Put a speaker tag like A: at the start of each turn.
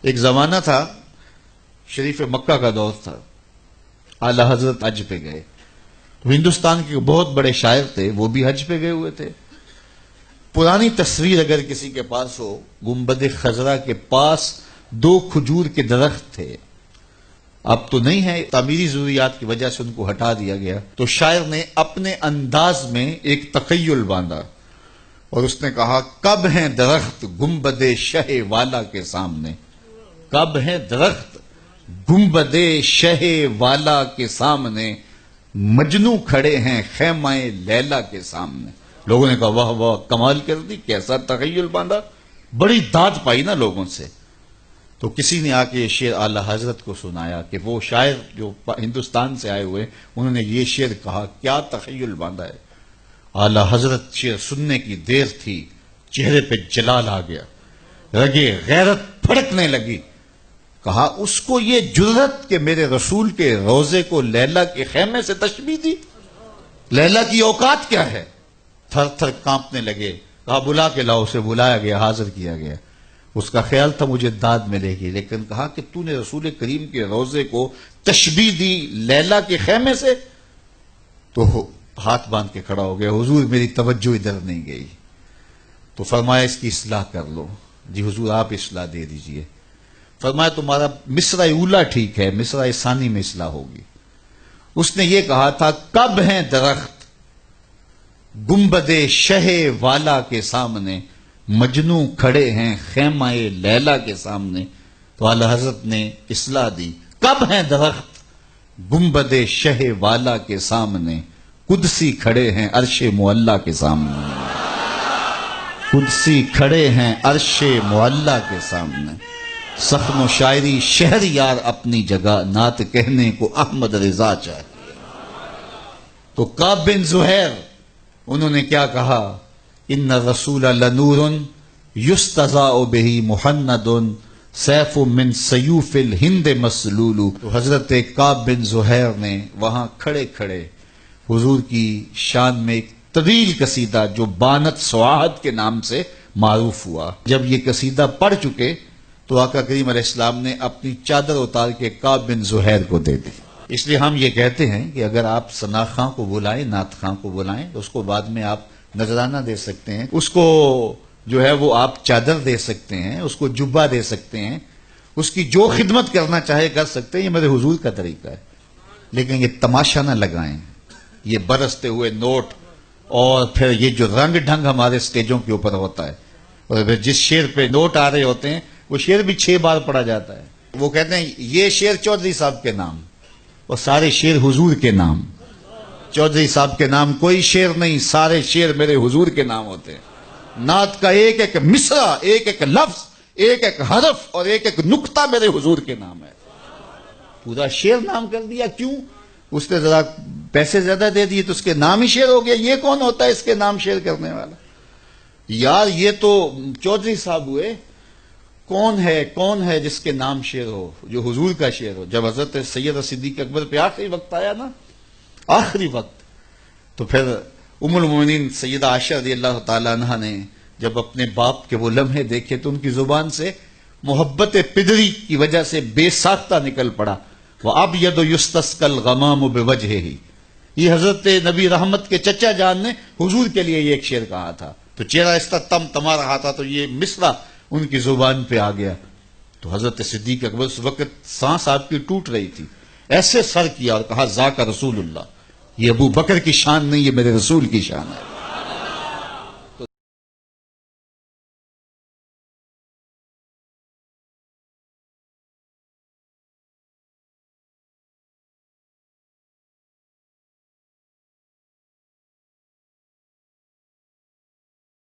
A: ایک زمانہ تھا، شریف مکہ کا دور تھا، اعلی حضرت حج پہ گئے. ہندوستان کے بہت بڑے شاعر تھے، وہ بھی حج پہ گئے ہوئے تھے. پرانی تصویر اگر کسی کے پاس ہو، گنبد خضرا کے پاس 2 کھجور کے درخت تھے. اب تو نہیں ہے، تعمیری ضروریات کی وجہ سے ان کو ہٹا دیا گیا. تو شاعر نے اپنے انداز میں ایک تخیل باندھا اور اس نے کہا، کب ہیں درخت گنبد شہ والا کے سامنے، کب ہیں درخت گنبد شہ والا کے سامنے، مجنو کھڑے ہیں خیمہ لیلا کے سامنے. لوگوں نے کہا واہ واہ، کمال کر دی، کیسا تخیل باندھا، بڑی داد پائی نا لوگوں سے. تو کسی نے آ کے یہ شعر اعلی حضرت کو سنایا کہ وہ شاعر جو ہندوستان سے آئے ہوئے انہوں نے یہ شعر کہا، کیا تخیل باندھا ہے. اعلی حضرت شعر سننے کی دیر تھی، چہرے پہ جلال آ گیا، رگے غیرت پھڑکنے لگی. کہا اس کو یہ جرأت کہ میرے رسول کے روزے کو لیلا کے خیمے سے تشبیہ دی، لیلا کی اوقات کیا ہے. تھر تھر کانپنے لگے. کہا بلا کے لاؤ. اسے بلایا گیا، حاضر کیا گیا. اس کا خیال تھا مجھے داد ملے گی، لیکن کہا کہ تو نے رسول کریم کے روزے کو تشبیہ دی لیلا کے خیمے سے. تو ہاتھ باندھ کے کھڑا ہو گیا، حضور میری توجہ ادھر نہیں گئی. تو فرمایا اس کی اصلاح کر لو. جی حضور آپ اصلاح دے دیجئے. فرمایا تمہارا مصرع اولا ٹھیک ہے، مصرع ثانی میں اصلاح ہوگی. اس نے یہ کہا تھا، کب ہیں درخت گنبد شہ والا کے سامنے، مجنو کھڑے ہیں خیمہ لیلا کے سامنے. تو اعلی حضرت نے اصلاح دی، کب ہیں درخت گنبد شہ والا کے سامنے، قدسی کھڑے ہیں عرش معلا کے سامنے، قدسی کھڑے ہیں عرش معلا کے سامنے. سخن و شاعری شہر یار اپنی جگہ، نعت کہنے کو احمد رضا چاہیے. تو کعب بن زہیر انہوں نے کیا کہا، ان الرسول لنور یستضاء بہ محند سیف من سیوف الہند مسلول. تو حضرت کعب بن زہیر نے وہاں کھڑے کھڑے حضور کی شان میں ایک طویل قصیدہ جو بانت سواہد کے نام سے معروف ہوا. جب یہ قصیدہ پڑھ چکے تو آقا کریم علیہ السلام نے اپنی چادر اتار کے کعب بن زہیر کو دے دی. اس لیے ہم یہ کہتے ہیں کہ اگر آپ ثنا خاں کو بلائیں، نعت خاں کو بلائیں، تو اس کو بعد میں آپ نذرانہ دے سکتے ہیں، اس کو جو ہے وہ آپ چادر دے سکتے ہیں، اس کو جبہ دے سکتے ہیں، اس کی جو خدمت کرنا چاہے کر سکتے ہیں. یہ میرے حضور کا طریقہ ہے. لیکن یہ تماشا نہ لگائیں، یہ برستے ہوئے نوٹ اور پھر یہ جو رنگ ڈھنگ ہمارے سٹیجوں کے اوپر ہوتا ہے، اور پھر جس شعر پہ نوٹ آ رہے ہوتے ہیں وہ شعر بھی 6 بار پڑھا جاتا ہے. وہ کہتے ہیں یہ شعر چودھری صاحب کے نام، اور سارے شعر حضور کے نام. چودھری صاحب کے نام کوئی شعر نہیں، سارے شعر میرے حضور کے نام ہوتے ہیں. نعت کا ایک ایک مصرع، ایک ایک لفظ، ایک ایک حرف اور ایک ایک نقطہ میرے حضور کے نام ہے. پورا شعر نام کر دیا. کیوں؟ اس نے ذرا پیسے زیادہ دے دیے تو اس کے نام ہی شعر ہو گیا. یہ کون ہوتا ہے اس کے نام شعر کرنے والا؟ یار یہ تو چودھری صاحب ہوئے. کون ہے جس کے نام شعر ہو، جو حضور کا شعر ہو؟ جب حضرت سید صدیق اکبر پہ آخری وقت آیا نا، آخری وقت، تو پھر ام المومنین سیدہ عائشہ رضی اللہ تعالیٰ عنہ نے جب اپنے باپ کے وہ لمحے دیکھے تو ان کی زبان سے محبت پدری کی وجہ سے بے ساختہ نکل پڑا، وَأَبْيَضُ يُسْتَسْقَى الْغَمَامُ بِوَجْهِهِ. یہ حضرت نبی رحمت کے چچا جان نے حضور کے لیے یہ ایک شعر کہا تھا. تو چہرہ اس طرح تم تما رہا تھا تو یہ مصرع ان کی زبان پہ آ گیا. تو حضرت صدیق اکبر اس وقت سانس آپ کی ٹوٹ رہی تھی، ایسے سر کیا اور کہا ذاک رسول اللہ. یہ ابو بکر کی شان نہیں، یہ میرے رسول کی شان ہے.